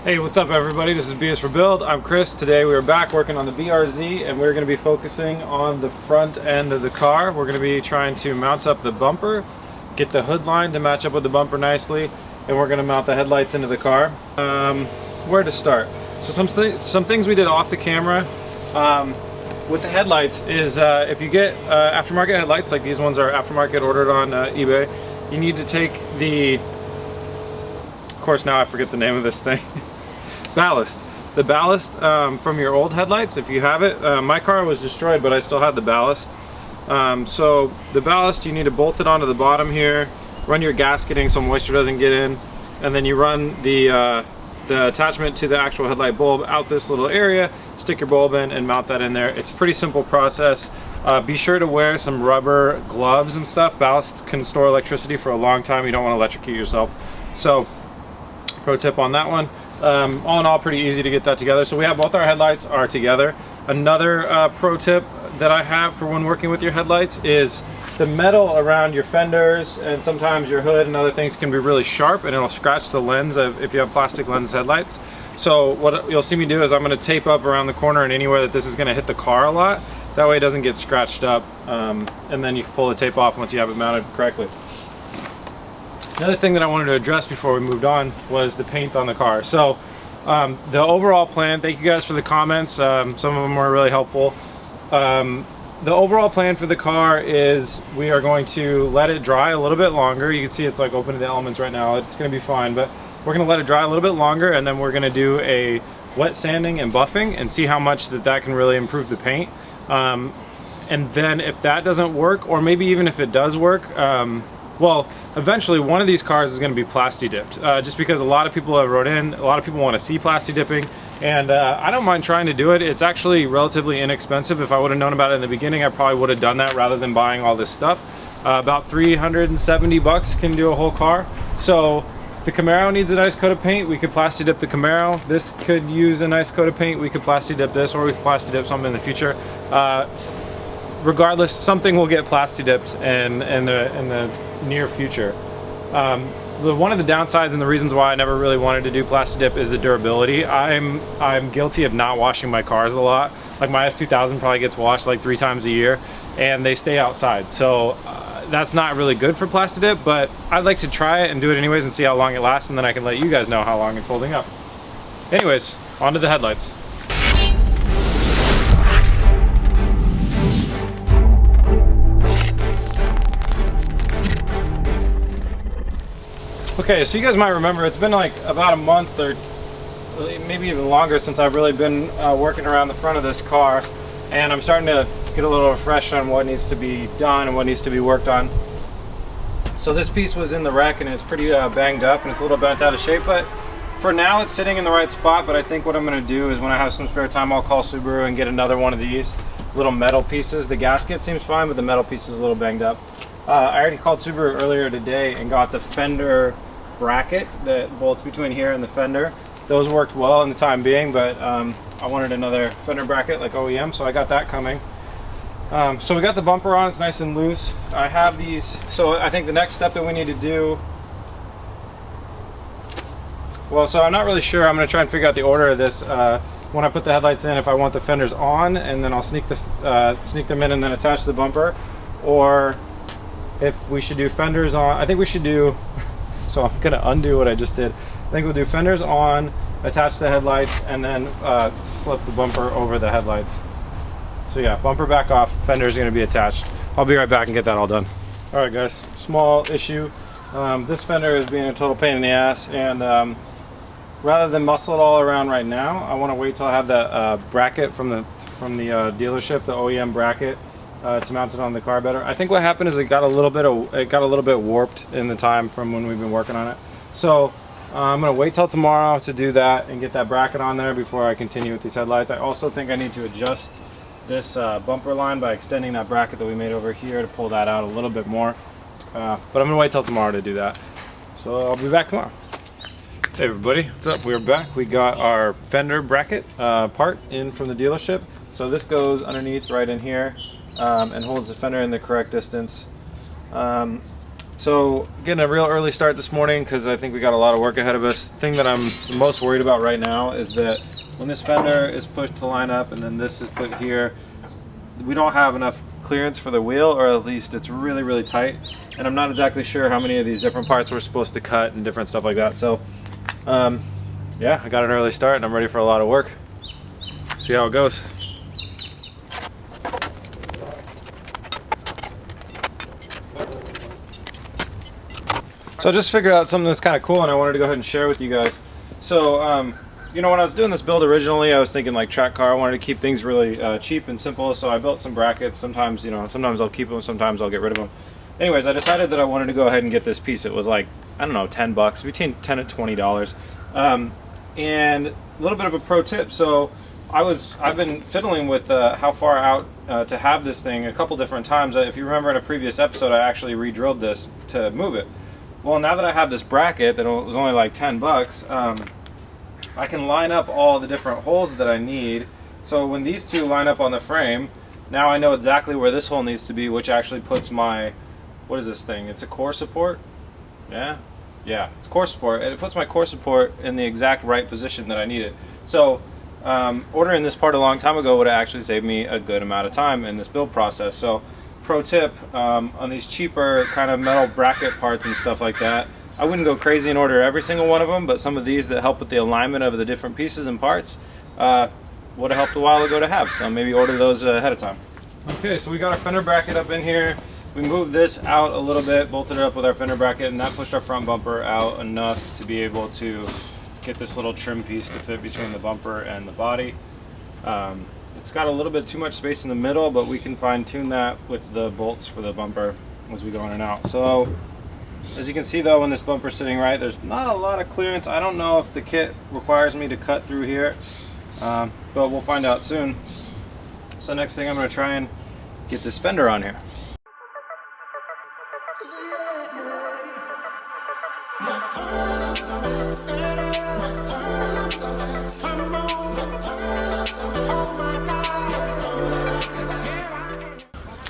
Hey, what's up everybody? This is BS for Build. I'm Chris. Today we are back working on the BRZ and we're going to be focusing on the front end of the car. We're going to be trying to mount up the bumper, get the hood line to match up with the bumper nicely, and we're going to mount the headlights into the car. Where to start? So some things we did off the camera with the headlights is if you get aftermarket headlights, like these ones are aftermarket ordered on eBay, you need to take the, of course now I forget the name of this thing, ballast. The ballast from your old headlights, if you have it. My car was destroyed, but I still had the ballast. So the ballast, you need to bolt it onto the bottom here, run your gasketing so moisture doesn't get in, and then you run the attachment to the actual headlight bulb out this little area, stick your bulb in and mount that in there. It's a pretty simple process. Be sure to wear some rubber gloves and stuff. Ballast can store electricity for a long time. You don't want to electrocute yourself. So pro tip on that one. All in all, pretty easy to get that together. So we have both our headlights are together. Another pro tip that I have for when working with your headlights is the metal around your fenders and sometimes your hood and other things can be really sharp and it'll scratch the lens if you have plastic lens headlights. So what you'll see me do is I'm going to tape up around the corner and anywhere that this is going to hit the car a lot. That way it doesn't get scratched up, and then you can pull the tape off once you have it mounted correctly. Another thing that I wanted to address before we moved on was the paint on the car. So the overall plan, thank you guys for the comments, some of them were really helpful. The overall plan for the car is we are going to let it dry a little bit longer. You can see it's like open to the elements right now. It's going to be fine, but we're going to let it dry a little bit longer, and then we're going to do a wet sanding and buffing and see how much that can really improve the paint. And then if that doesn't work, or maybe even if it does work, well, eventually one of these cars is going to be plasti dipped, just because a lot of people have wrote in, a lot of people want to see plasti dipping, and I don't mind trying to do it. It's actually relatively inexpensive. If I would have known about it in the beginning, I probably would have done that rather than buying all this stuff. About 370 bucks can do a whole car. So the Camaro needs a nice coat of paint. We could plasti dip the Camaro. This could use a nice coat of paint. We could plasti dip this, or we could plasti dip something in the future. Regardless, something will get plasti dipped in the near future. One of the downsides and the reasons why I never really wanted to do plasti dip is the durability. I'm guilty of not washing my cars a lot. Like my S2000 probably gets washed like 3 times a year, and they stay outside. So that's not really good for plasti dip, but I'd like to try it and do it anyways and see how long it lasts, and then I can let you guys know how long it's holding up. Anyways, on to the headlights. Okay, so you guys might remember it's been like about a month or maybe even longer since I've really been working around the front of this car, and I'm starting to get a little refreshed on what needs to be done and what needs to be worked on. So this piece was in the wreck and it's pretty banged up and it's a little bent out of shape, but for now it's sitting in the right spot. But I think what I'm going to do is when I have some spare time, I'll call Subaru and get another one of these little metal pieces. The gasket seems fine, but the metal piece is a little banged up. I already called Subaru earlier today and got the fender bracket that bolts between here and the fender. Those worked well in the time being, but I wanted another fender bracket like OEM, so I got that coming. So we got the bumper on, it's nice and loose. I have these, so I think the next step that we need to do, well, so I'm not really sure. I'm going to try and figure out the order of this. When I put the headlights in, if I want the fenders on and then I'll sneak them in and then attach the bumper, or if we should do fenders on. I think we should do, so I'm going to undo what I just did. I think we'll do fenders on, attach the headlights, and then slip the bumper over the headlights. So yeah, bumper back off, fenders are going to be attached. I'll be right back and get that all done. Alright guys, small issue. This fender is being a total pain in the ass, and rather than muscle it all around right now, I want to wait till I have that bracket from the dealership, the OEM bracket, to mount it on the car better. I think what happened is it got a little bit warped in the time from when we've been working on it. So I'm going to wait till tomorrow to do that and get that bracket on there before I continue with these headlights. I also think I need to adjust this bumper line by extending that bracket that we made over here to pull that out a little bit more. But I'm going to wait till tomorrow to do that. So I'll be back tomorrow. Hey everybody, what's up? We're back. We got our fender bracket part in from the dealership. So this goes underneath right in here and holds the fender in the correct distance. So getting a real early start this morning because I think we got a lot of work ahead of us. The thing that I'm most worried about right now is that when this fender is pushed to line up and then this is put here, we don't have enough clearance for the wheel, or at least it's really, really tight. And I'm not exactly sure how many of these different parts we're supposed to cut and different stuff like that. So yeah, I got an early start and I'm ready for a lot of work. See how it goes. So I just figured out something that's kind of cool and I wanted to go ahead and share with you guys. So, you know, when I was doing this build originally, I was thinking like track car. I wanted to keep things really cheap and simple, so I built some brackets. Sometimes, you know, sometimes I'll keep them, sometimes I'll get rid of them. Anyways, I decided that I wanted to go ahead and get this piece. It was like, I don't know, 10 bucks, between 10 and $20. And a little bit of a pro tip. So I've been fiddling with how far out to have this thing a couple different times. If you remember in a previous episode, I actually re-drilled this to move it. Well, now that I have this bracket that was only like 10 bucks, I can line up all the different holes that I need. So when these two line up on the frame, now I know exactly where this hole needs to be, which actually puts my, what is this thing? It's a core support? Yeah, it's core support, and it puts my core support in the exact right position that I need it. So ordering this part a long time ago would have actually saved me a good amount of time in this build process. So pro tip, on these cheaper kind of metal bracket parts and stuff like that, I wouldn't go crazy and order every single one of them, but some of these that help with the alignment of the different pieces and parts would have helped a while ago to have, so maybe order those ahead of time. Okay, so we got our fender bracket up in here. We moved this out a little bit, bolted it up with our fender bracket, and that pushed our front bumper out enough to be able to get this little trim piece to fit between the bumper and the body. It's got a little bit too much space in the middle, but we can fine tune that with the bolts for the bumper as we go in and out. So as you can see though, when this bumper's sitting right, there's not a lot of clearance. I don't know if the kit requires me to cut through here, but we'll find out soon. So next thing, I'm going to try and get this fender on here.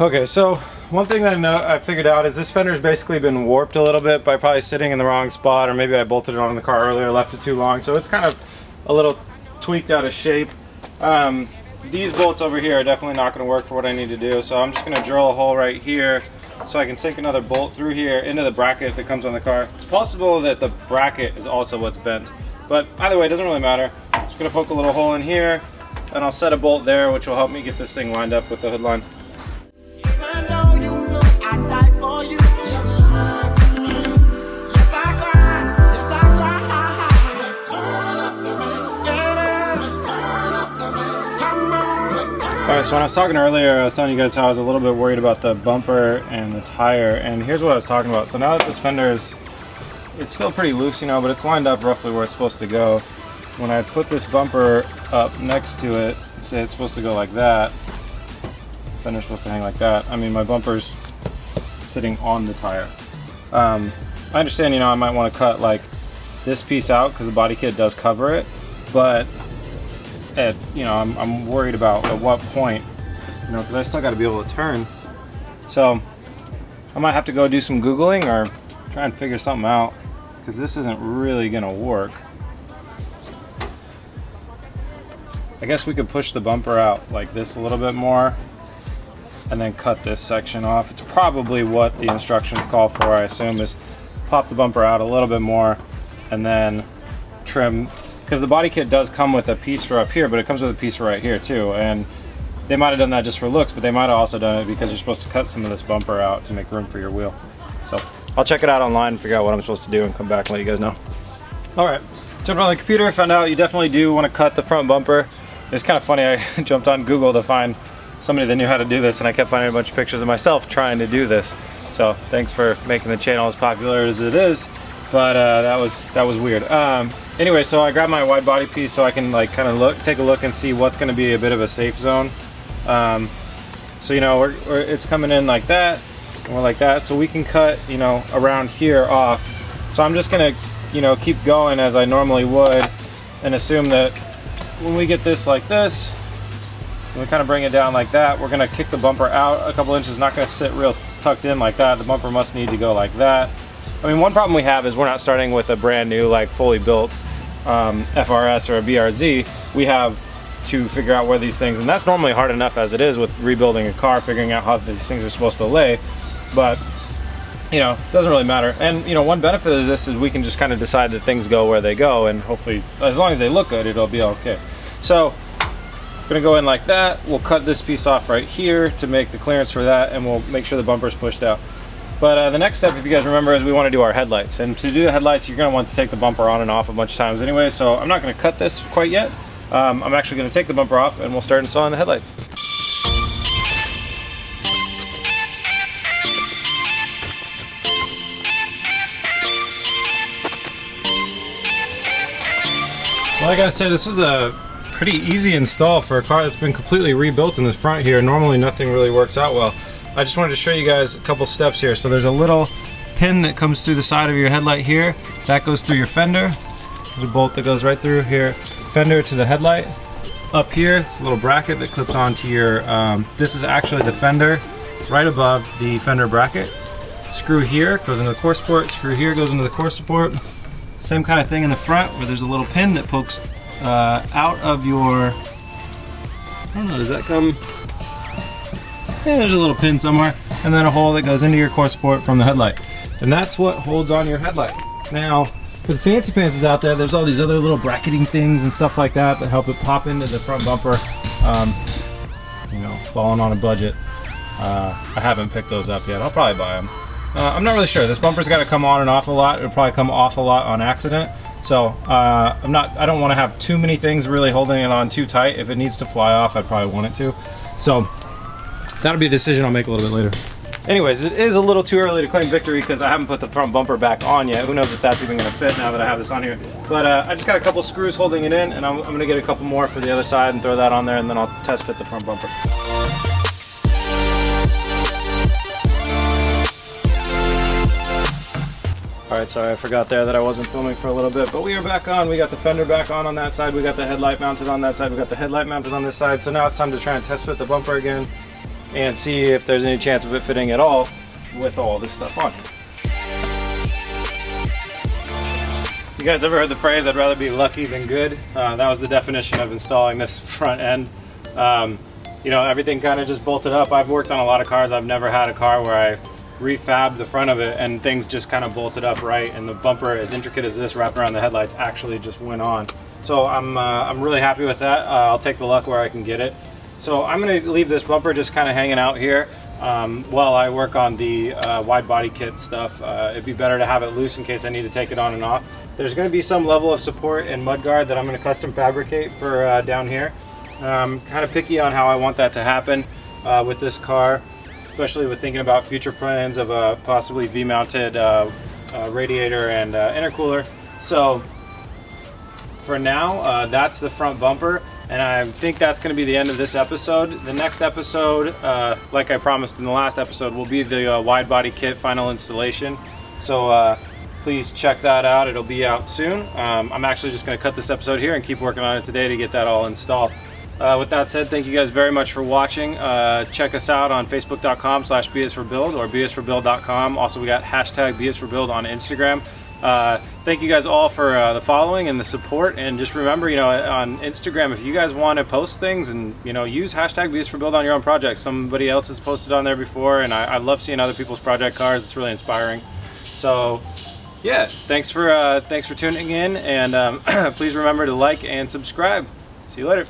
Okay, so one thing that I figured out is this fender's basically been warped a little bit by probably sitting in the wrong spot, or maybe I bolted it on the car earlier, left it too long, so it's kind of a little tweaked out of shape. These bolts over here are definitely not going to work for what I need to do, so I'm just going to drill a hole right here so I can sink another bolt through here into the bracket that comes on the car. It's possible that the bracket is also what's bent, but either way, it doesn't really matter. I'm just going to poke a little hole in here, and I'll set a bolt there, which will help me get this thing lined up with the hood line. Alright, so when I was talking earlier, I was telling you guys how I was a little bit worried about the bumper and the tire, and here's what I was talking about. So now that this fender is, it's still pretty loose, you know, but it's lined up roughly where it's supposed to go. When I put this bumper up next to it, say it's supposed to go like that, fender's supposed to hang like that. I mean, my bumper's sitting on the tire. I understand, you know, I might want to cut like this piece out because the body kit does cover it, but you know, I'm worried about at what point, you know, because I still got to be able to turn. So I might have to go do some Googling or try and figure something out, because this isn't really gonna work. I guess we could push the bumper out like this a little bit more and then cut this section off. It's probably what the instructions call for, I assume, is pop the bumper out a little bit more and then trim, because the body kit does come with a piece for up here, but it comes with a piece for right here too. And they might have done that just for looks, but they might have also done it because you're supposed to cut some of this bumper out to make room for your wheel. So I'll check it out online and figure out what I'm supposed to do and come back and let you guys know. All right, jumped on the computer, found out you definitely do want to cut the front bumper. It's kind of funny, I jumped on Google to find somebody that knew how to do this, and I kept finding a bunch of pictures of myself trying to do this. So thanks for making the channel as popular as it is, but that was weird. Anyway, so I grabbed my wide body piece so I can like kind of take a look and see what's going to be a bit of a safe zone. So you know, it's coming in like that, and we're like that, so we can cut, you know, around here off. So I'm just gonna, you know, keep going as I normally would, and assume that when we get this like this, and we kind of bring it down like that, we're gonna kick the bumper out a couple inches. Not gonna sit real tucked in like that. The bumper must need to go like that. I mean, one problem we have is we're not starting with a brand new, like fully built FRS or a BRZ. We have to figure out where these things, and that's normally hard enough as it is with rebuilding a car, figuring out how these things are supposed to lay. But you know, it doesn't really matter. And you know, one benefit of this is we can just kind of decide that things go where they go, and hopefully, as long as they look good, it'll be okay. So I'm gonna go in like that. We'll cut this piece off right here to make the clearance for that, and we'll make sure the bumper's pushed out. But the next step, if you guys remember, is we want to do our headlights. And to do the headlights, you're going to want to take the bumper on and off a bunch of times anyway, so I'm not going to cut this quite yet. I'm actually going to take the bumper off and we'll start installing the headlights. Well, I gotta say, this was a pretty easy install for a car that's been completely rebuilt in this front here. Normally nothing really works out well. I just wanted to show you guys a couple steps here. So there's a little pin that comes through the side of your headlight here. That goes through your fender. There's a bolt that goes right through here. Fender to the headlight. Up here, it's a little bracket that clips onto your, this is actually the fender right above the fender bracket. Screw here goes into the core support. Screw here goes into the core support. Same kind of thing in the front where there's a little pin that pokes out of your, I don't know, does that come? Yeah, there's a little pin somewhere, and then a hole that goes into your core support from the headlight. And that's what holds on your headlight. Now, for the fancy pantsies out there, there's all these other little bracketing things and stuff like that that help it pop into the front bumper. You know, falling on a budget. I haven't picked those up yet. I'll probably buy them. I'm not really sure. This bumper's got to come on and off a lot. It'll probably come off a lot on accident. So I don't want to have too many things really holding it on too tight. If it needs to fly off, I'd probably want it to. So that'll be a decision I'll make a little bit later. Anyways, it is a little too early to claim victory because I haven't put the front bumper back on yet. Who knows if that's even going to fit now that I have this on here. But I just got a couple screws holding it in, and I'm going to get a couple more for the other side and throw that on there, and then I'll test fit the front bumper. Alright, sorry, I forgot there that I wasn't filming for a little bit, but we are back on. We got the fender back on that side, we got the headlight mounted on that side, we got the headlight mounted on this side, so now it's time to try and test fit the bumper again and see if there's any chance of it fitting at all with all this stuff on. You guys ever heard the phrase, I'd rather be lucky than good? That was the definition of installing this front end. You know, everything kind of just bolted up. I've worked on a lot of cars. I've never had a car where I refabbed the front of it and things just kind of bolted up right, and the bumper, as intricate as this wrapped around the headlights, actually just went on. So I'm really happy with that. I'll take the luck where I can get it. So I'm going to leave this bumper just kind of hanging out here while I work on the wide body kit stuff. It'd be better to have it loose in case I need to take it on and off. There's going to be some level of support and mudguard that I'm going to custom fabricate for down here. Kind of picky on how I want that to happen with this car, especially with thinking about future plans of a possibly V-mounted radiator and intercooler. So for now, that's the front bumper, and I think that's going to be the end of this episode. The next episode, like I promised in the last episode, will be the wide body kit final installation. So please check that out. It'll be out soon. I'm actually just going to cut this episode here and keep working on it today to get that all installed. With that said, thank you guys very much for watching. Check us out on facebook.com/BSforBuild or BSforBuild.com. Also, we got hashtag BSforBuild on Instagram. Thank you guys all for the following and the support. And just remember, you know, on Instagram, if you guys want to post things and, you know, use hashtag BSforBuild on your own projects. Somebody else has posted on there before, and I love seeing other people's project cars. It's really inspiring. So yeah, thanks for tuning in, and please remember to like and subscribe. See you later.